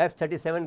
F-37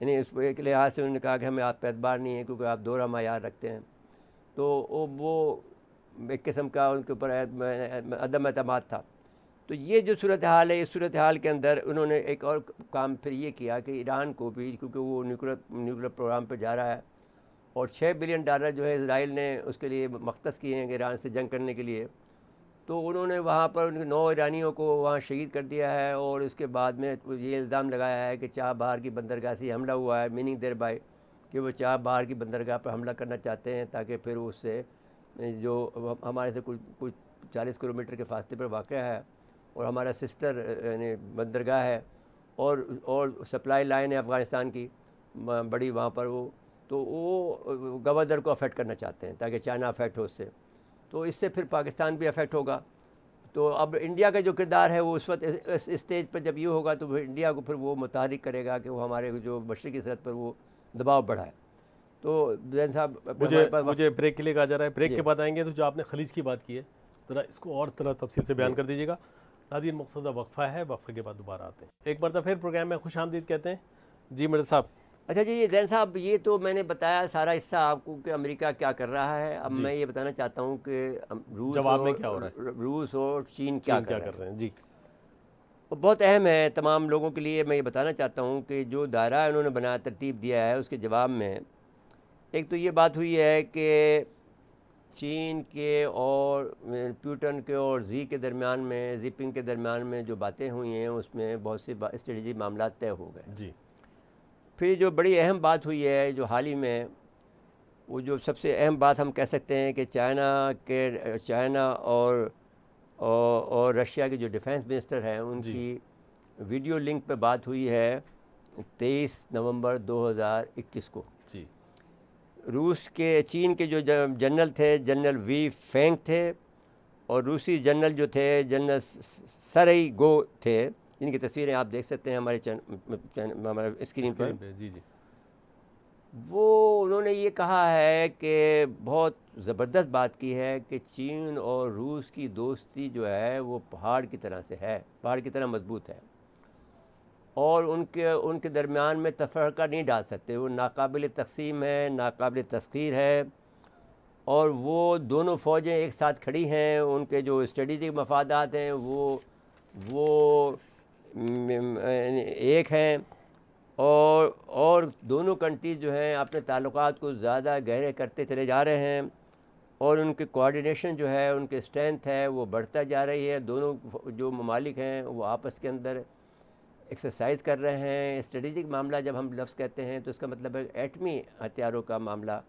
یعنی اس ایک لحاظ سے انہوں نے کہا کہ ہمیں آپ پہ اعتبار نہیں ہے کیونکہ آپ دوہرا معیار رکھتے ہیں، تو وہ ایک قسم کا ان کے اوپر عدم اعتماد تھا۔ تو یہ جو صورتحال ہے، اس صورتحال کے اندر انہوں نے ایک اور کام پھر یہ کیا کہ ایران کو بھی، کیونکہ وہ نیوکلیر پروگرام پہ جا رہا ہے اور $6 بلین جو ہے اسرائیل نے اس کے لیے مختص کیے ہیں کہ ایران سے جنگ کرنے کے لیے، تو انہوں نے وہاں پر ان کے 9 ایرانیوں کو وہاں شہید کر دیا ہے، اور اس کے بعد میں یہ الزام لگایا ہے کہ چاہ بہار کی بندرگاہ سے حملہ ہوا ہے، میننگ دیر بائی کہ وہ چاہ بہار کی بندرگاہ پر حملہ کرنا چاہتے ہیں تاکہ پھر اس سے جو ہمارے سے کچھ 40 کلومیٹر کے فاصلے پر واقع ہے اور ہمارا سسٹر یعنی بندرگاہ ہے اور سپلائی لائن ہے افغانستان کی بڑی وہاں پر، وہ تو وہ گوادر کو افیکٹ کرنا چاہتے ہیں تاکہ چائنا افیکٹ ہو اس سے، تو اس سے پھر پاکستان بھی افیکٹ ہوگا۔ تو اب انڈیا کا جو کردار ہے وہ اس وقت اس اسٹیج پر جب یہ ہوگا تو انڈیا کو پھر وہ متحرک کرے گا کہ وہ ہمارے جو مشرقی سرحد پر وہ دباؤ بڑھائے۔ تو زین صاحب مجھے بریک کے لیے کہا جا رہا ہے، بریک جی کے بعد آئیں گے تو جو آپ نے خلیج کی بات کی ہے ذرا اس کو اور طرح تفصیل سے بیان کر دیجیے گا۔ ناظرین مقصدہ وقفہ ہے، وقفے کے بعد دوبارہ آتے ہیں۔ ایک مرتبہ پھر پروگرام میں خوش آمدید کہتے ہیں۔ جی مرزا صاحب۔ اچھا جی زین صاحب، یہ تو میں نے بتایا سارا حصہ آپ کو کہ امریکہ کیا کر رہا ہے۔ اب میں یہ بتانا چاہتا ہوں کہ جواب میں کیا ہو رہا ہے، روس اور چین کیا کر رہے ہیں۔ جی بہت اہم ہے تمام لوگوں کے لیے۔ میں یہ بتانا چاہتا ہوں کہ جو دائرہ انہوں نے بنایا، ترتیب دیا ہے، اس کے جواب میں ایک تو یہ بات ہوئی ہے کہ چین کے اور پیوٹن کے اور زی کے درمیان میں، زی پنگ کے درمیان میں جو باتیں ہوئی ہیں اس میں بہت سی اسٹریٹجی معاملات طے ہو گئے۔ جی پھر جو بڑی اہم بات ہوئی ہے جو حال ہی میں، وہ جو سب سے اہم بات ہم کہہ سکتے ہیں کہ چائنا اور رشیا کے جو ڈیفنس منسٹر ہیں ان کی ویڈیو لنک پہ بات ہوئی ہے 23 نومبر 2021 کو۔ جی چین کے جو جنرل تھے، جنرل وی فینگ تھے، اور روسی جنرل جو تھے جنرل سرئی گو تھے، جن کی تصویریں آپ دیکھ سکتے ہیں ہمارے اسکرین پر۔ جی جی وہ انہوں نے یہ کہا ہے کہ بہت زبردست بات کی ہے کہ چین اور روس کی دوستی جو ہے وہ پہاڑ کی طرح سے ہے، پہاڑ کی طرح مضبوط ہے، اور ان کے درمیان میں تفرقہ نہیں ڈال سکتے، وہ ناقابل تقسیم ہے، ناقابل تسخیر ہے، اور وہ دونوں فوجیں ایک ساتھ کھڑی ہیں، ان کے جو اسٹریٹجک مفادات ہیں وہ ایک ہیں، اور دونوں کنٹریز جو ہیں اپنے تعلقات کو زیادہ گہرے کرتے چلے جا رہے ہیں، اور ان کے کوآرڈینیشن جو ہے، ان کے اسٹرینتھ ہے وہ بڑھتا جا رہی ہے۔ دونوں جو ممالک ہیں وہ آپس کے اندر ایکسرسائز کر رہے ہیں۔ اسٹریٹجک معاملہ جب ہم لفظ کہتے ہیں تو اس کا مطلب ہے ایٹمی ہتھیاروں کا معاملہ،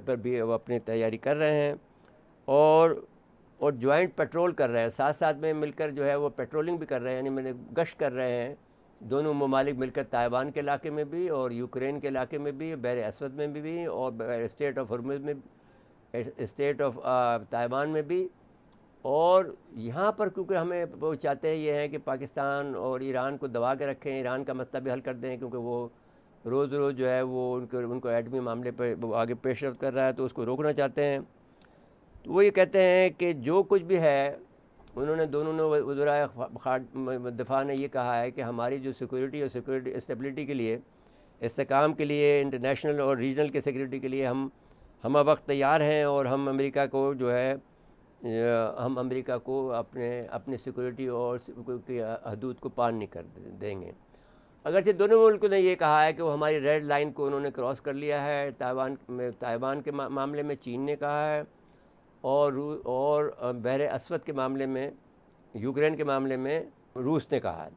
پر بھی وہ اپنی تیاری کر رہے ہیں، اور جوائنٹ پیٹرول کر رہے ہیں، ساتھ ساتھ میں مل کر جو ہے وہ پیٹرولنگ بھی کر رہے ہیں، یعنی گشت کر رہے ہیں دونوں ممالک مل کر، تائیوان کے علاقے میں بھی اور یوکرین کے علاقے میں بھی، بحر اسود میں بھی اور اسٹیٹ آف ہرمز میں، اسٹیٹ آف تائیوان میں بھی۔ اور یہاں پر کیونکہ ہمیں وہ چاہتے ہیں یہ ہیں کہ پاکستان اور ایران کو دبا کے رکھیں، ایران کا مسئلہ بھی حل کر دیں، کیونکہ وہ روز جو ہے وہ ان کو ایٹمی معاملے پہ آگے پیش رفت کر رہا ہے، تو اس کو روکنا چاہتے ہیں۔ تو وہ یہ کہتے ہیں کہ جو کچھ بھی ہے، انہوں نے دونوں نے وزرائے دفاع نے یہ کہا ہے کہ ہماری جو سیکورٹی اسٹیبلٹی کے لیے، استحکام کے لیے، انٹرنیشنل اور ریجنل کے سیکورٹی کے لیے ہم وقت تیار ہیں، اور ہم امریکہ کو جو ہے اپنے سیکورٹی اور کی حدود کو پار نہیں کر دیں گے۔ اگرچہ دونوں ملکوں نے یہ کہا ہے کہ وہ ہماری ریڈ لائن کو انہوں نے کراس کر لیا ہے، تائیوان کے معاملے میں چین نے کہا ہے، اور بحر اسود کے معاملے میں، یوکرین کے معاملے میں روس نے کہا ہے۔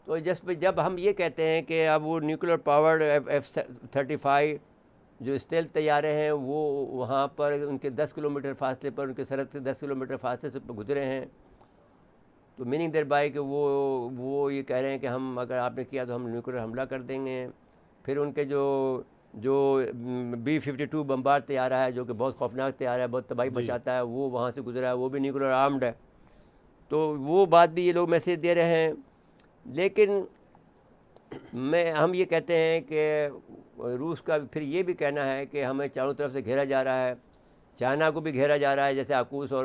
تو جب ہم یہ کہتے ہیں کہ اب وہ نیوکلیر پاورڈ F-35 جو اسٹیلتھ طیارے ہیں وہ وہاں پر ان کے 10 کلومیٹر فاصلے پر، ان کے سرحد سے 10 کلومیٹر فاصلے سے گزرے ہیں، تو میننگ دیر بائی کہ وہ یہ کہہ رہے ہیں کہ ہم اگر آپ نے کیا تو ہم نیوکلیر حملہ کر دیں گے۔ پھر ان کے جو B-52 بمبار طیارہ ہے جو کہ بہت خوفناک طیارہ ہے، بہت تباہی مچاتا ہے، وہ وہاں سے گزرا ہے، وہ بھی نیوکلیر آرمڈ ہے، تو وہ بات بھی یہ لوگ میسیج دے رہے ہیں۔ لیکن ہم یہ کہتے ہیں کہ روس کا پھر یہ بھی کہنا ہے کہ ہمیں چاروں طرف سے گھیرا جا رہا ہے، چائنا کو بھی گھیرا جا رہا ہے، جیسے آکوس اور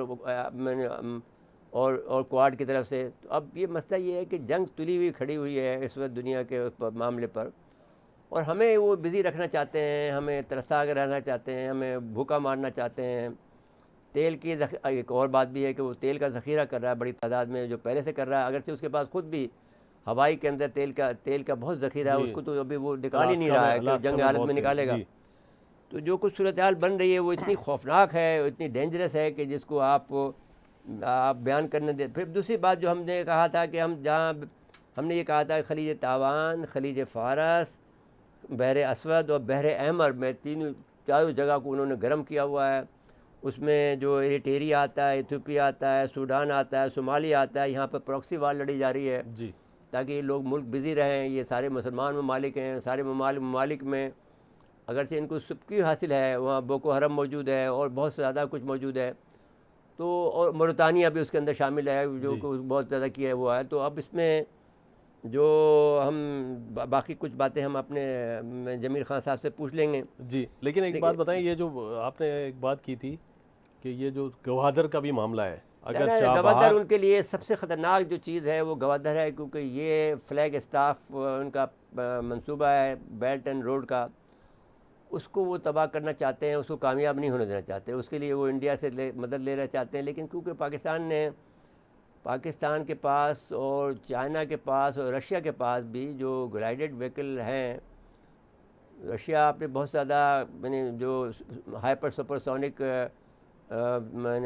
اور کوارڈ کی طرف سے. تو اب یہ مسئلہ یہ ہے کہ جنگ تلی ہوئی کھڑی ہوئی ہے اس وقت دنیا کے معاملے پر, اور ہمیں وہ بزی رکھنا چاہتے ہیں, ہمیں ترسا کے رہنا چاہتے ہیں, ہمیں بھوکا مارنا چاہتے ہیں. تیل کی ایک اور بات بھی ہے کہ وہ تیل کا ذخیرہ کر رہا ہے بڑی تعداد میں, جو پہلے سے کر رہا ہے, اگرچہ اس کے پاس خود بھی ہوائی کے اندر تیل کا بہت ذخیرہ ہے, اس کو تو ابھی وہ نکال ہی نہیں رہا ہے کہ جنگ حالت میں نکالے گا. تو جو کچھ صورتحال بن رہی ہے وہ اتنی خوفناک ہے, اتنی ڈینجرس ہے کہ جس کو آپ بیان کرنے دیں. پھر دوسری بات جو ہم نے کہا تھا کہ ہم نے یہ کہا تھا کہ خلیج تاوان, خلیج فارس, بحر اسود اور بحر احمر میں چاروں جگہ کو انہوں نے گرم کیا ہوا ہے. اس میں جو ایریٹیریا آتا ہے, ایتھوپیا آتا ہے, سوڈان آتا ہے, صومالیہ آتا ہے, یہاں پہ پراکسی وار لڑی جا رہی ہے تاکہ یہ لوگ ملک بزی رہیں. یہ سارے مسلمان ممالک ہیں, سارے ممالک میں اگرچہ ان کو سبکی حاصل ہے, وہاں بوکو حرم موجود ہے اور بہت زیادہ کچھ موجود ہے. تو اور موریتانیہ بھی اس کے اندر شامل ہے جو بہت زیادہ کیا ہوا ہے. تو اب اس میں جو ہم باقی کچھ باتیں ہم اپنے جمیل خان صاحب سے پوچھ لیں گے. جی, لیکن ایک بات بتائیں, یہ جو آپ نے ایک بات کی تھی کہ یہ جو گوادر کا بھی معاملہ ہے, اگر گوادر ان کے لیے سب سے خطرناک جو چیز ہے وہ گوادر ہے, کیونکہ یہ فلیگ اسٹاف ان کا منصوبہ ہے بیلٹ اینڈ روڈ کا, اس کو وہ تباہ کرنا چاہتے ہیں, اس کو کامیاب نہیں ہونے دینا چاہتے. اس کے لیے وہ انڈیا سے مدد لینا چاہتے ہیں, لیکن کیونکہ پاکستان کے پاس اور چائنا کے پاس اور رشیا کے پاس بھی جو گلائیڈڈ وہیکل ہیں, رشیا آپ نے بہت زیادہ جو ہائپر سپر سونک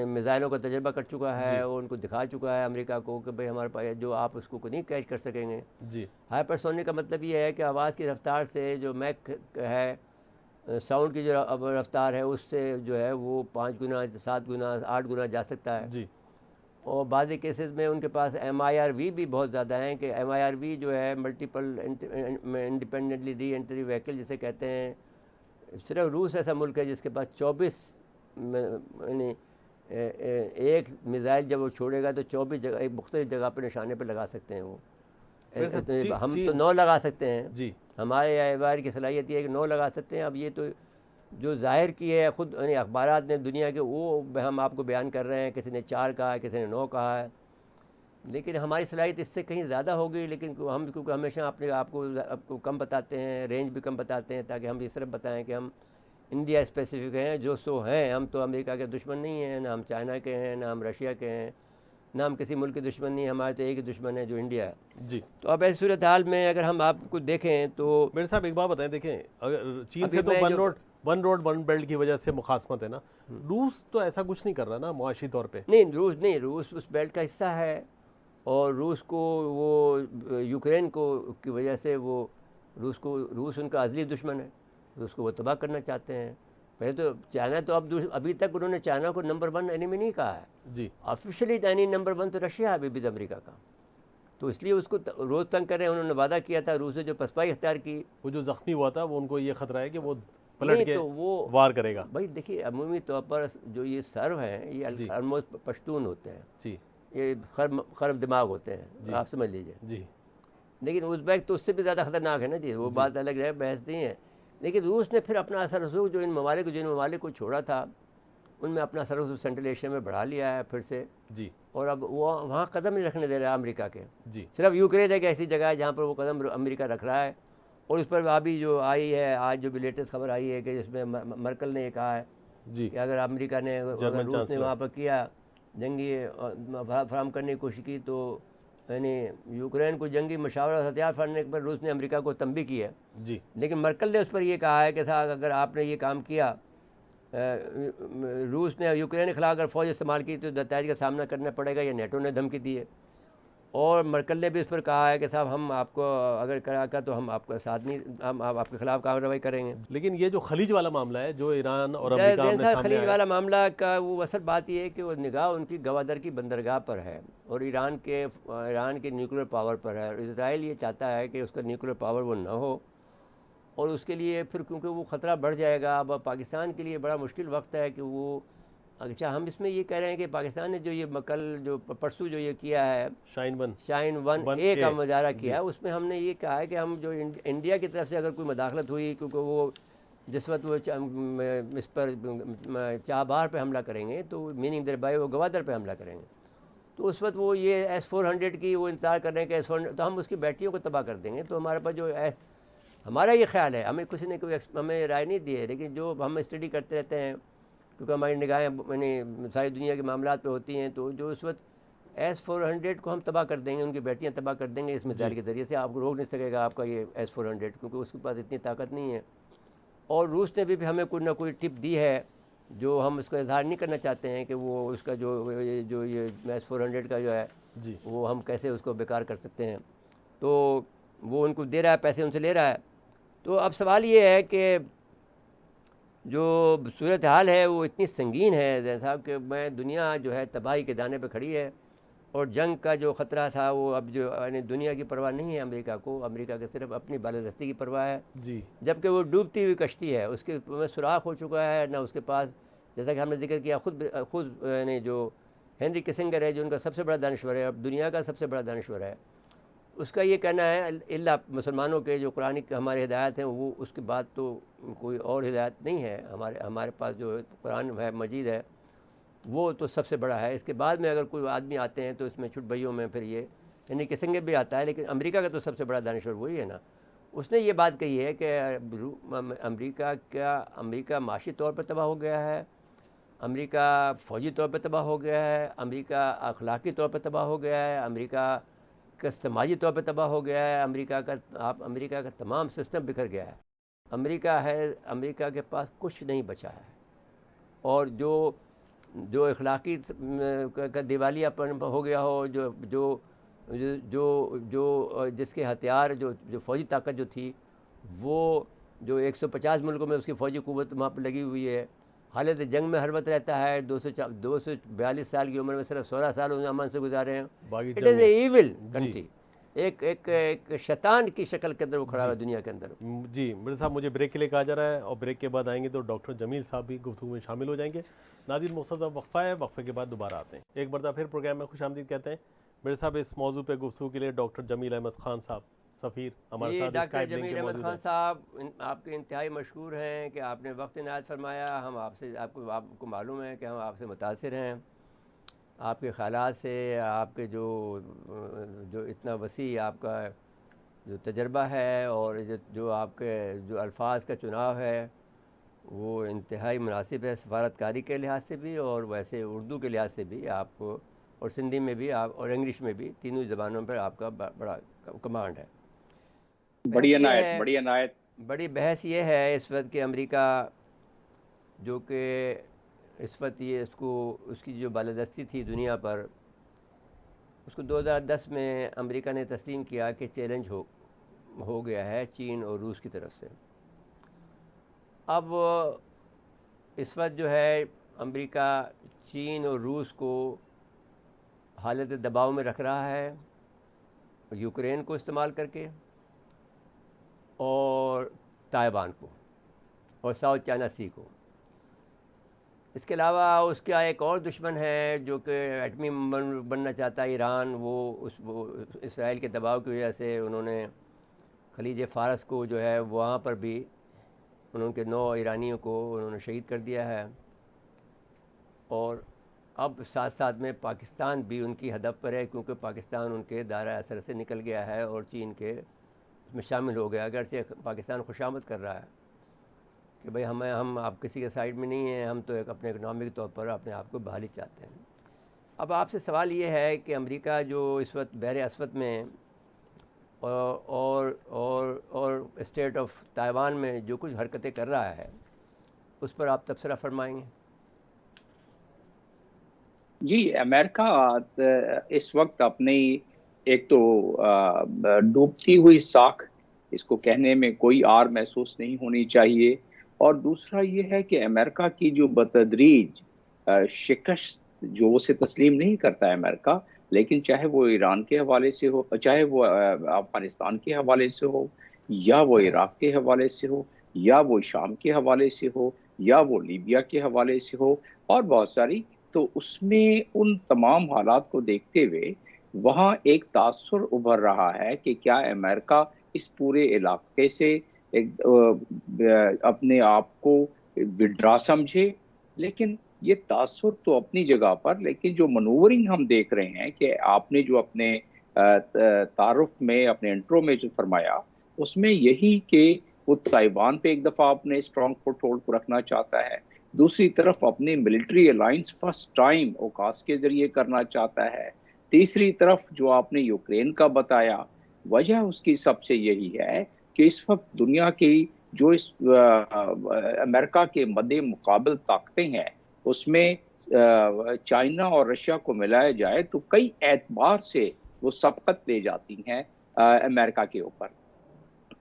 میزائلوں کا تجربہ کر چکا ہے, وہ ان کو دکھا چکا ہے امریکہ کو کہ بھئی ہمارے پاس جو آپ اس کو نہیں کیچ کر سکیں گے. ہائپر سونک کا مطلب یہ ہے کہ آواز کی رفتار سے جو میک ہے, ساؤنڈ کی جو رفتار ہے, اس سے جو ہے وہ 5 گنا 7 گنا 8 گنا جا سکتا ہے. اور بعض کیسز میں ان کے پاس MIRV بھی بہت زیادہ ہیں کہ MIRV جو ہے ملٹیپل انڈیپینڈنٹلی ری انٹری وہیکل جسے کہتے ہیں. صرف روس ایسا ملک ہے جس کے پاس 24 یعنی ایک میزائل جب وہ چھوڑے گا تو 24 جگہ ایک مختلف جگہ پہ نشانے پہ لگا سکتے ہیں. وہ ہم تو 9 لگا سکتے ہیں, ہمارے MIR کی صلاحیت یہ ہے کہ 9 لگا سکتے ہیں. اب یہ تو جو ظاہر کی ہے خود یعنی اخبارات نے دنیا کے, وہ ہم آپ کو بیان کر رہے ہیں, کسی نے 4 کہا ہے, کسی نے 9 کہا ہے, لیکن ہماری صلاحیت اس سے کہیں زیادہ ہوگی. لیکن ہم کیونکہ ہمیشہ اپنے آپ کو کم بتاتے ہیں, رینج بھی کم بتاتے ہیں, تاکہ ہم اس طرح بتائیں کہ ہم انڈیا اسپیسیفک ہیں, جو سو ہیں. ہم تو امریکہ کے دشمن نہیں ہیں, نہ ہم چائنا کے ہیں, نہ ہم رشیا کے ہیں, نہ ہم کسی ملک کے دشمن نہیں ہیں. ہمارے تو ایک ہی دشمن ہے جو انڈیا ہے. تو اب ایسی صورتحال میں اگر ہم آپ کو دیکھیں تو میرے صاحب ایک بات بتائیں, دیکھیں اگر چین سے تو ون روڈ ون بیلٹ کی وجہ سے مخاصمت ہے نا, روس تو ایسا کچھ نہیں کر رہا نا معاشی طور پہ. نہیں, روس اس بیلٹ کا حصہ ہے, اور روس کو وہ یوکرین کی وجہ سے وہ روس ان کا ازلی دشمن ہے. روس کو وہ تباہ کرنا چاہتے ہیں. پہلے تو چائنا تو ابھی تک انہوں نے چائنا کو نمبر 1 اینیمی نہیں کہا ہے. آفیشلی نمبر 1 تو رشیا ہے ابھی بھی امریکہ کا. تو اس لیے اس کو روز تنگ کر رہے ہیں. انہوں نے وعدہ کیا تھا روس سے جو پسپائی اختیار کی, وہ جو زخمی ہوا تھا وہ ان کو یہ خطرہ ہے کہ وہ پلٹ کے وار کرے گا. بھائی دیکھیے, عمومی طور پر جو یہ سرو ہیں یہ آلموسٹ پشتون ہوتے ہیں, یہ خرب دماغ ہوتے ہیں, آپ سمجھ لیجئے. لیکن ازبیک تو اس سے بھی زیادہ خطرناک ہے نا جی, وہ بات الگ ہے, بحث نہیں ہے. لیکن روس نے پھر اپنا اثر رسوخ جو جن ممالک کو چھوڑا تھا, ان میں اپنا اثر رسوخ سینٹرل ایشیا میں بڑھا لیا ہے پھر سے. اور اب وہ وہاں قدم نہیں رکھنے دے رہا ہے امریکہ کے. صرف یوکرین ایک ایسی جگہ ہے جہاں پر وہ قدم امریکہ رکھ رہا ہے. اور اس پر ابھی جو آئی ہے, آج جو بھی لیٹسٹ خبر آئی ہے کہ جس میں مرکل نے یہ کہا ہے کہ اگر امریکہ نے, اگر روس نے وہاں پر کیا جنگی فراہم کرنے کی کوشش کی, تو یعنی یوکرین کو جنگی مشاورت ہتھیار فراہم پر روس نے امریکہ کو تنبیہ کی ہے. لیکن مرکل نے اس پر یہ کہا ہے کہ صاحب اگر آپ نے یہ کام کیا, روس نے یوکرین کے خلاف اگر فوج استعمال کی تو نتائج کا سامنا کرنا پڑے گا, یہ نیٹو نے دھمکی دی ہے. اور مرکل نے بھی اس پر کہا ہے کہ صاحب ہم آپ کو اگر کرا کر تو ہم آپ کا ساتھ نہیں, ہم آپ کے خلاف کارروائی کریں گے. لیکن یہ جو خلیج والا معاملہ ہے جو ایران اور امریکہ خلیج والا معاملہ کا وہ اصل بات یہ ہے کہ وہ نگاہ ان کی گوادر کی بندرگاہ پر ہے اور ایران کے نیوکلیر پاور پر ہے. اسرائیل یہ چاہتا ہے کہ اس کا نیوکلیر پاور وہ نہ ہو, اور اس کے لیے پھر کیونکہ وہ خطرہ بڑھ جائے گا. اب پاکستان کے لیے بڑا مشکل وقت ہے کہ وہ, اچھا ہم اس میں یہ کہہ رہے ہیں کہ پاکستان نے جو یہ جو پرسوں جو یہ کیا ہے شاہین 1A کا مظاہرہ کیا ہے, اس میں ہم نے یہ کہا ہے کہ ہم جو انڈیا کی طرف سے اگر کوئی مداخلت ہوئی, کیونکہ وہ جس وقت وہ اس پر چابہار پہ حملہ کریں گے تو میننگ در بائی وہ گوادر پہ حملہ کریں گے, تو اس وقت وہ یہ S-400 کی وہ انتظار کر رہے ہیں کہ S-400 تو ہم اس کی بیٹریوں کو تباہ کر دیں گے. تو ہمارے پاس جو ہمارا یہ خیال ہے, ہمیں کسی نے کوئی ہمیں رائے نہیں دی ہے, لیکن جو ہم اسٹڈی کرتے رہتے ہیں کیونکہ ہماری نگاہیں یعنی ساری دنیا کے معاملات پہ ہوتی ہیں, تو جو اس وقت S-400 کو ہم تباہ کر دیں گے, ان کی بیٹریاں تباہ کر دیں گے اس میزائل کے ذریعے سے. آپ کو روک نہیں سکے گا آپ کا یہ S-400, کیونکہ اس کے پاس اتنی طاقت نہیں ہے. اور روس نے بھی ہمیں کوئی نہ کوئی ٹپ دی ہے جو ہم اس کا اظہار نہیں کرنا چاہتے ہیں کہ وہ اس کا جو یہ S-400 کا جو ہے وہ ہم کیسے اس کو بیکار کر سکتے ہیں. تو وہ ان کو دے رہا ہے, پیسے ان سے لے رہا ہے. تو اب سوال یہ ہے کہ جو صورتحال ہے وہ اتنی سنگین ہے زین صاحب کہ میں دنیا جو ہے تباہی کے دانے پہ کھڑی ہے, اور جنگ کا جو خطرہ تھا وہ اب جو یعنی دنیا کی پرواہ نہیں ہے امریکہ کو, امریکہ کے صرف اپنی بالادستی کی پرواہ ہے. جبکہ وہ ڈوبتی ہوئی کشتی ہے, اس کے میں سوراخ ہو چکا ہے نہ اس کے پاس, جیسا کہ ہم نے ذکر کیا خود یعنی جو ہینری کسنگر ہے جو ان کا سب سے بڑا دانشور ہے, اب دنیا کا سب سے بڑا دانشور ہے, اس کا یہ کہنا ہے اللہ مسلمانوں کے جو قرآن ہمارے ہدایت ہیں وہ اس کے بعد تو کوئی اور ہدایت نہیں ہے. ہمارے پاس جو قرآن ہے مجید ہے وہ تو سب سے بڑا ہے. اس کے بعد میں اگر کوئی آدمی آتے ہیں تو اس میں چھٹ بھائیوں میں پھر یہ یعنی کسنگر بھی آتا ہے, لیکن امریکہ کا تو سب سے بڑا دانشور وہی ہے نا. اس نے یہ بات کہی ہے کہ امریکہ معاشی طور پر تباہ ہو گیا ہے, امریکہ فوجی طور پہ تباہ ہو گیا ہے, امریکہ اخلاقی طور پہ تباہ ہو گیا ہے, امریکہ کا سماجی طور پہ تباہ ہو گیا ہے, امریکہ کا تمام سسٹم بکھر گیا ہے. امریکہ کے پاس کچھ نہیں بچا ہے, اور جو اخلاقی کا دیوالیہ پن ہو گیا ہو, جو جس کے ہتھیار جو فوجی طاقت جو تھی وہ جو 150 ملکوں میں اس کی فوجی قوت وہاں پہ لگی ہوئی ہے, حالت جنگ میں ہر وقت رہتا ہے, 242 سال کی عمر میں صرف 16 سال انہوں نے امن سے گزارے ہیں. It is a evil country, ایک شیطان کی شکل کے اندر وہ کھڑا ہوا دنیا کے اندر. جی مرزا صاحب, مجھے بریک کے لیے کہا جا رہا ہے, اور بریک کے بعد آئیں گے تو ڈاکٹر جمیل صاحب بھی گفتگو میں شامل ہو جائیں گے. ناظرین مختصر وقفہ ہے, وقفے کے بعد دوبارہ آتے ہیں. ایک مرتبہ پھر پروگرام میں خوش آمدید کہتے ہیں. مرزا صاحب, اس موضوع پہ گفتگو کے لیے ڈاکٹر جمیل احمد خان صاحب سفیر ہمارے ساتھ ڈاکٹر جمیل احمد خان صاحب آپ کے انتہائی مشکور ہیں کہ آپ نے وقت عنایت فرمایا. ہم آپ کو معلوم ہے کہ ہم آپ سے متاثر ہیں, آپ کے خیالات سے, آپ کے جو اتنا وسیع آپ کا جو تجربہ ہے, اور جو آپ کے جو الفاظ کا چناؤ ہے وہ انتہائی مناسب ہے, سفارتکاری کے لحاظ سے بھی اور ویسے اردو کے لحاظ سے بھی آپ کو, اور سندھی میں بھی آپ اور انگلش میں بھی, تینوں زبانوں پر آپ کا بڑا کمانڈ ہے. بڑی عنایت. بڑی بحث یہ ہے اس وقت کہ امریکہ جو کہ اس وقت یہ اس کی جو بالادستی تھی دنیا پر, اس کو 2010 میں امریکہ نے تسلیم کیا کہ چیلنج ہو گیا ہے چین اور روس کی طرف سے. اب اس وقت جو ہے امریکہ چین اور روس کو حالت دباؤ میں رکھ رہا ہے, یوکرین کو استعمال کر کے, اور تائیوان کو, اور ساؤتھ چائنا سی کو. اس کے علاوہ اس کا ایک اور دشمن ہے جو کہ ایٹمی بننا چاہتا ہے, ایران. وہ اسرائیل کے دباؤ کی وجہ سے انہوں نے خلیج فارس کو جو ہے وہاں پر بھی انہوں کے 9 ایرانیوں کو انہوں نے شہید کر دیا ہے, اور اب ساتھ ساتھ میں پاکستان بھی ان کی ہدف پر ہے, کیونکہ پاکستان ان کے دائرہ اثر سے نکل گیا ہے اور چین کے اس میں شامل ہو گیا. اگرچہ پاکستان خوشامد کر رہا ہے کہ بھئی ہم آپ کسی کے سائڈ میں نہیں ہیں, ہم تو ایک اپنے اکنامک طور پر اپنے آپ کو بحالی چاہتے ہیں. اب آپ سے سوال یہ ہے کہ امریکہ جو اس وقت بحر اسود میں اور اسٹیٹ آف تائیوان میں جو کچھ حرکتیں کر رہا ہے اس پر آپ تبصرہ فرمائیں گے. جی, امریکہ اس وقت اپنی ایک تو ڈوبتی ہوئی ساکھ, اس کو کہنے میں کوئی آر محسوس نہیں ہونی چاہیے, اور دوسرا یہ ہے کہ امریکہ کی جو بتدریج شکست جو اسے تسلیم نہیں کرتا ہے امریکہ, لیکن چاہے وہ ایران کے حوالے سے ہو, چاہے وہ افغانستان کے حوالے سے ہو, یا وہ عراق کے حوالے سے ہو, یا وہ شام کے حوالے سے ہو, یا وہ لیبیا کے حوالے سے ہو, اور بہت ساری, تو اس میں ان تمام حالات کو دیکھتے ہوئے وہاں ایک تاثر ابھر رہا ہے کہ کیا امریکہ اس پورے علاقے سے اپنے آپ کو وڈرا سمجھے. لیکن یہ تاثر تو اپنی جگہ پر، لیکن جو منورنگ ہم دیکھ رہے ہیں کہ آپ نے جو اپنے تعارف میں اپنے انٹرو میں جو فرمایا اس میں یہی کہ وہ تائیوان پہ ایک دفعہ اپنے اسٹرانگ فٹ ہولڈ کو رکھنا چاہتا ہے، دوسری طرف اپنی ملٹری الائنس فرسٹ ٹائم اوکاس کے ذریعے کرنا چاہتا ہے، تیسری طرف جو آپ نے یوکرین کا بتایا، وجہ اس کی سب سے یہی ہے کہ اس وقت دنیا کی جو اس امریکہ کے مد مقابل طاقتیں ہیں اس میں چائنا اور رشیا کو ملایا جائے تو کئی اعتبار سے وہ سبقت لے جاتی ہیں امریکہ کے اوپر.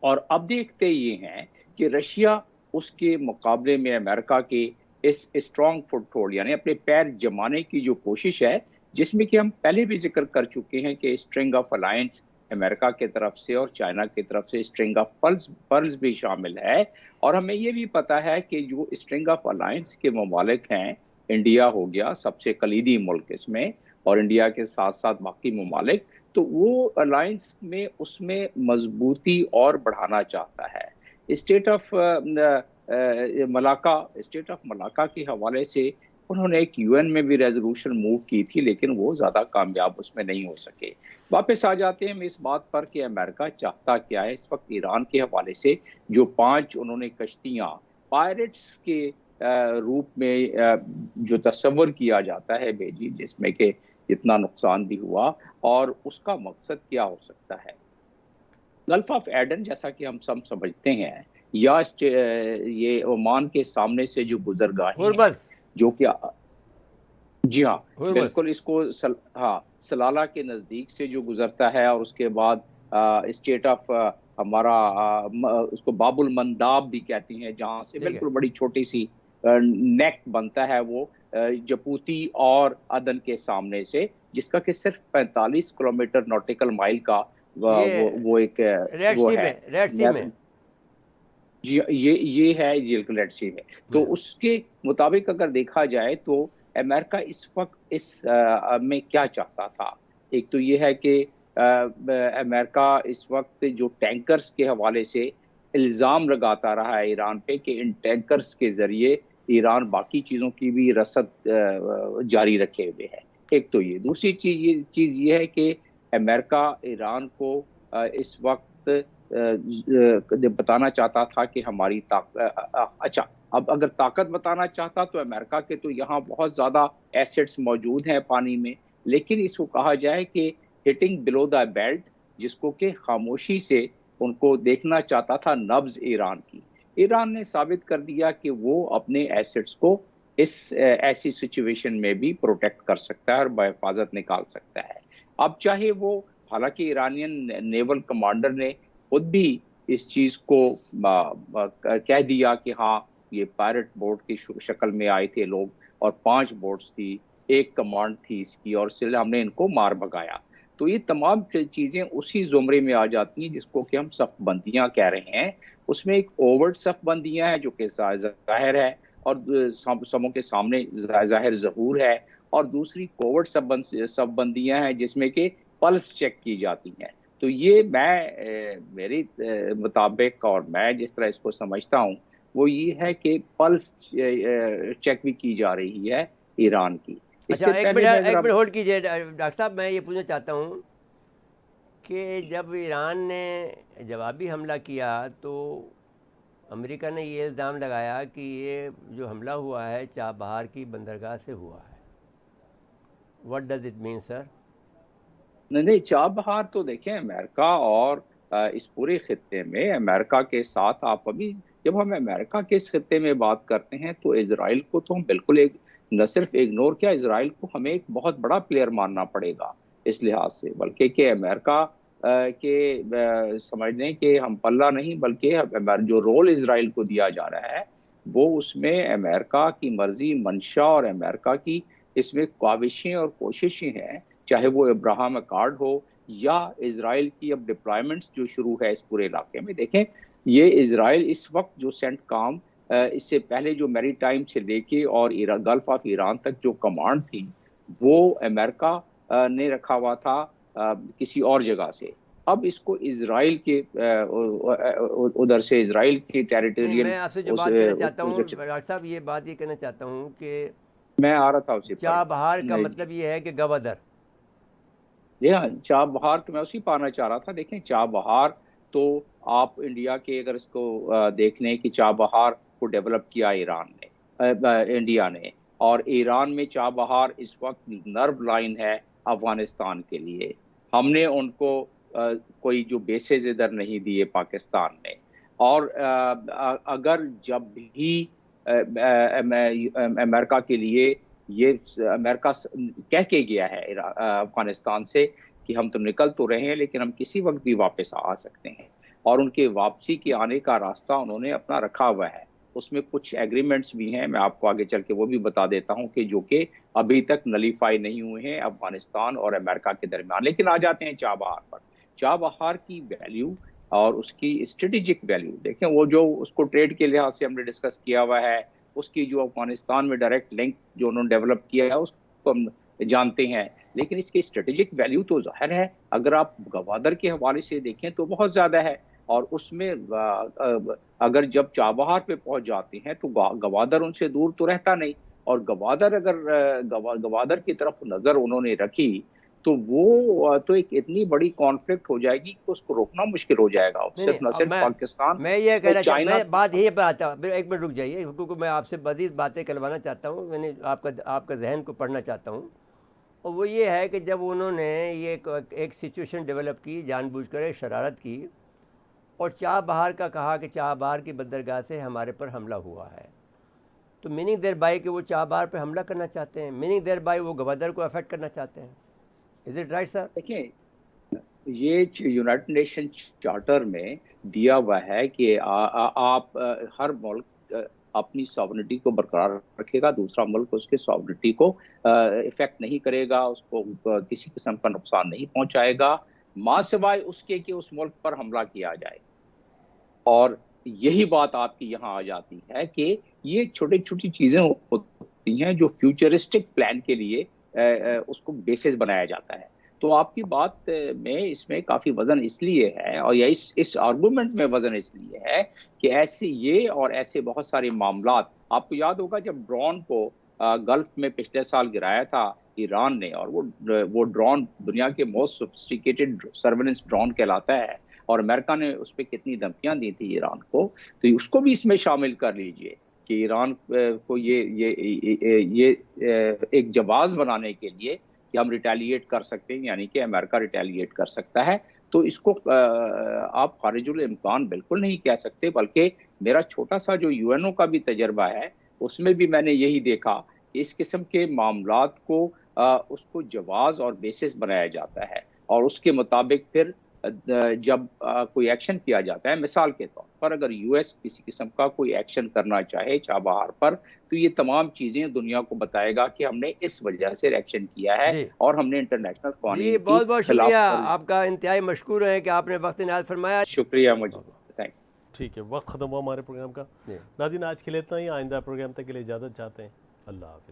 اور اب دیکھتے یہ ہیں کہ رشیا اس کے مقابلے میں امریکہ کے اس اسٹرانگ فٹ ہولڈ یعنی اپنے پیر جمانے کی جو کوشش ہے، جس میں کہ ہم پہلے بھی ذکر کر چکے ہیں کہ اسٹرنگ آف الائنس امریکہ کی طرف سے اور چائنا کی طرف سے اسٹرنگ آف پرلز بھی شامل ہے. اور ہمیں یہ بھی پتا ہے کہ جو اسٹرنگ آف الائنس کے ممالک ہیں، انڈیا ہو گیا سب سے کلیدی ملک اس میں، اور انڈیا کے ساتھ ساتھ باقی ممالک، تو وہ الائنس میں اس میں مضبوطی اور بڑھانا چاہتا ہے. اسٹیٹ آف ملاقہ کے حوالے سے انہوں نے ایک UN میں بھی ریزولوشن موو کی تھی، لیکن وہ زیادہ کامیاب اس میں نہیں ہو سکے. واپس آ جاتے ہیں ہم اس بات پر کہ امریکہ چاہتا کیا ہے اس وقت ایران کے حوالے سے. جو 5 انہوں نے کشتیاں پائریٹس کے روپ میں جو تصور کیا جاتا ہے بھیجی، جس میں کہ اتنا نقصان بھی ہوا، اور اس کا مقصد کیا ہو سکتا ہے؟ گلف آف ایڈن جیسا کہ ہم سب سمجھتے ہیں، یا یہ عمان کے سامنے سے جو گزرگاہیں ہیں جو کہ جی ہاں بالکل اس کو سلالہ کے نزدیک سے جو گزرتا ہے، اور اس کے بعد اسٹیٹ آف ہمارا اس کو باب المنداب بھی کہتے ہیں، جہاں سے بالکل بڑی چھوٹی سی نیک بنتا ہے وہ جپوتی اور عدن کے سامنے سے، جس کا کہ صرف 45 کلومیٹر نوٹیکل مائل کا وہ ایک وہ ہے جی یہ ہے ریڈ سی میں. تو اس کے مطابق اگر دیکھا جائے تو امریکہ اس وقت اس میں کیا چاہتا تھا. ایک تو یہ ہے کہ امریکہ اس وقت جو ٹینکرز کے حوالے سے الزام لگاتا رہا ہے ایران پہ کہ ان ٹینکرز کے ذریعے ایران باقی چیزوں کی بھی رسد جاری رکھے ہوئے ہے. ایک تو یہ. دوسری چیز یہ ہے کہ امریکہ ایران کو اس وقت بتانا چاہتا تھا کہ ہماری اچھا اب اگر طاقت بتانا چاہتا تو امریکہ کے تو یہاں بہت زیادہ ایسٹس موجود ہیں پانی میں، لیکن اس کو کہا جائے کہ ہٹنگ بلو دا بیلٹ، جس کو کہ خاموشی سے ان کو دیکھنا چاہتا تھا نبض ایران کی. ایران نے ثابت کر دیا کہ وہ اپنے ایسٹس کو اس ایسی سچویشن میں بھی پروٹیکٹ کر سکتا ہے اور بحفاظت نکال سکتا ہے. اب چاہے وہ، حالانکہ ایرانین نیول کمانڈر نے خود بھی اس چیز کو کہہ دیا کہ ہاں یہ پائرٹ بورڈ کی شکل میں آئے تھے لوگ، اور 5 بورڈز تھی، ایک کمانڈ تھی اس کی، اور اس لیے ہم نے ان کو مار بھگایا. تو یہ تمام چیزیں اسی زمرے میں آ جاتی ہیں جس کو کہ ہم صف بندیاں کہہ رہے ہیں. اس میں ایک اوورٹ صف بندیاں ہیں جو کہ ظاہر ہے اور سموں کے سامنے ظاہر ظہور ہے، اور دوسری کوورٹ صف بندیاں ہیں جس میں کہ پلس چیک کی جاتی ہیں. تو یہ میری مطابق اور میں جس طرح اس کو سمجھتا ہوں وہ یہ ہے کہ پلس چیک بھی کی جا رہی ہے ایران کی. اچھا ایک منٹ ہولڈ کیجئے ڈاکٹر صاحب، میں یہ پوچھنا چاہتا ہوں کہ جب ایران نے جوابی حملہ کیا تو امریکہ نے یہ الزام لگایا کہ یہ جو حملہ ہوا ہے چابہار کی بندرگاہ سے ہوا ہے. واٹ ڈز اٹ مین سر؟ نہیں، چابہار تو دیکھیں امریکہ اور اس پورے خطے میں امریکہ کے ساتھ، آپ ابھی جب ہم امریکہ کے اس خطے میں بات کرتے ہیں تو اسرائیل کو تو ہم بالکل نہ صرف اگنور کیا، اسرائیل کو ہمیں ایک بہت بڑا پلیئر ماننا پڑے گا اس لحاظ سے، بلکہ کہ امریکہ کے سمجھ لیں کہ ہم پلہ نہیں، بلکہ جو رول اسرائیل کو دیا جا رہا ہے وہ اس میں امریکہ کی مرضی، منشا اور امریکہ کی اس میں کاوشیں اور کوششیں ہیں، چاہے وہ ابراہم اکارڈ ہو یا اسرائیل کی اب ڈپلائمنٹس جو شروع ہے اس پورے علاقے میں. دیکھیں یہ اسرائیل اس وقت جو سینٹ کام، اس سے پہلے جو میری ٹائم سے لے کے اور گلف آف ایران تک جو کمانڈ تھی وہ امریکہ نے رکھا ہوا تھا کسی اور جگہ سے. اب اس کو اسرائیل کے ادھر سے اسرائیل کی ٹیریٹوریل. میں آپ سے جو بات کہنا چاہتا ہوں ڈاکٹر صاحب، یہ بات یہ کہنا چاہتا ہوں کہ میں آ رہا تھا اسی پر. چابہار کا نہیں، مطلب یہ ہے کہ گوادر. جی ہاں، چابہار تو میں اسی پانا چاہ رہا تھا. دیکھیں چابہار تو آپ انڈیا کے اگر اس کو دیکھ لیں کہ چابہار کو ڈیولپ کیا ایران نے، انڈیا نے، اور ایران میں چابہار اس وقت نرو لائن ہے افغانستان کے لیے. ہم نے ان کو کوئی جو بیسز ادھر نہیں دیے پاکستان میں. اور اگر جب بھی امریکہ کے لیے یہ امریکہ کہہ کے گیا ہے افغانستان سے کہ ہم تو نکل تو رہے ہیں لیکن ہم کسی وقت بھی واپس آ سکتے ہیں، اور ان کے واپسی کے آنے کا راستہ انہوں نے اپنا رکھا ہوا ہے. اس میں کچھ ایگریمنٹس بھی ہیں، میں آپ کو آگے چل کے وہ بھی بتا دیتا ہوں کہ جو کہ ابھی تک نلیفائی نہیں ہوئے ہیں افغانستان اور امریکہ کے درمیان. لیکن آ جاتے ہیں چابہار پر. چابہار کی ویلیو اور اس کی اسٹریٹجک ویلیو دیکھیں، وہ جو اس کو ٹریڈ کے لحاظ سے ہم نے ڈسکس کیا ہوا ہے، اس کی جو افغانستان میں ڈائریکٹ لنک جو انہوں نے ڈیولپ کیا ہے اس کو ہم جانتے ہیں. لیکن اس کی اسٹریٹجک ویلیو تو ظاہر ہے اگر آپ گوادر کے حوالے سے دیکھیں تو بہت زیادہ ہے. اور اس میں اگر جب چابہار پہ پہنچ جاتے ہیں تو گوادر ان سے دور تو رہتا نہیں. اور گوادر اگر گوادر کی طرف نظر انہوں نے رکھی تو وہ تو ایک اتنی بڑی کانفلکٹ ہو جائے گی کہ اس کو روکنا مشکل ہو جائے گا. نہیں صرف نہ اب صرف پاکستان، میں یہ اس میں کہنا چائنا. میں بات یہی پہ آتا ہوں، ایک منٹ رک جائیے کیونکہ میں آپ سے مزید باتیں کروانا چاہتا ہوں. میں نے آپ کا ذہن کو پڑھنا چاہتا ہوں. اور وہ یہ ہے کہ جب انہوں نے یہ ایک سچویشن ڈیولپ کی جان بوجھ کر شرارت کی اور چابہار کا کہا کہ چابہار کی بندرگاہ سے ہمارے پر حملہ ہوا ہے، تو میننگ دیر بائی کہ وہ چابہار پہ حملہ کرنا چاہتے ہیں، میننگ دیر بائی وہ گوادر کو افیکٹ کرنا چاہتے ہیں. Is it right sir? دیکھیں یہ یونائٹڈ نیشن چارٹر میں دیا ہوا ہے کہ آپ ہر ملک اپنی ساورنٹی کو برقرار رکھے گا، دوسرا ملک اس کے ساورنٹی کو افیکٹ نہیں کرے گا، اس کو کسی قسم کا نقصان نہیں پہنچائے گا ماں سوائے اس کے کہ اس ملک پر حملہ کیا جائے. اور یہی بات آپ کی یہاں آ جاتی ہے کہ یہ چھوٹی چھوٹی چیزیں ہوتی ہیں جو فیوچرسٹک پلان کے لیے اس کو بیسس بنایا جاتا ہے. تو آپ کی بات میں اس میں کافی وزن اس لیے ہے، اور یا اس آرگومنٹ میں وزن اس لیے ہے کہ ایسے یہ اور ایسے بہت سارے معاملات. آپ کو یاد ہوگا جب ڈرون کو گلف میں پچھلے سال گرایا تھا ایران نے، اور وہ ڈرون دنیا کے موسٹ سوفسٹیکیٹڈ سرویلنس ڈرون کہلاتا ہے، اور امریکہ نے اس پہ کتنی دھمکیاں دی تھی ایران کو. تو اس کو بھی اس میں شامل کر لیجئے کہ ایران کو یہ ایک جواز بنانے کے لیے کہ ہم ریٹیلیٹ کر سکتے ہیں، یعنی کہ امریکہ ریٹیلیٹ کر سکتا ہے. تو اس کو آپ خارج الامکان بالکل نہیں کہہ سکتے. بلکہ میرا چھوٹا سا جو یو این او کا بھی تجربہ ہے اس میں بھی میں نے یہی دیکھا کہ اس قسم کے معاملات کو اس کو جواز اور بیسس بنایا جاتا ہے، اور اس کے مطابق پھر جب کوئی ایکشن کیا جاتا ہے. مثال کے طور پر اگر یو ایس کسی قسم کا کوئی ایکشن کرنا چاہے چابہار پر تو یہ تمام چیزیں دنیا کو بتائے گا کہ ہم نے اس وجہ سے ایکشن کیا ہے جی اور ہم نے انٹرنیشنل جی، قوانین کی بہت بہت خلاف شکریہ ورزی. آپ کا، انتہائی مشکور ہیں کہ آپ نے وقت عنایت فرمایا. شکریہ مجھے. Thank you. ٹھیک ہے، وقت ختم ہوا ہمارے پروگرام کا. جی. ناظرین آج کے لیے اتنا ہی. آئندہ پروگرام تک کے لیے اجازت چاہتے ہیں. اللہ حافظ.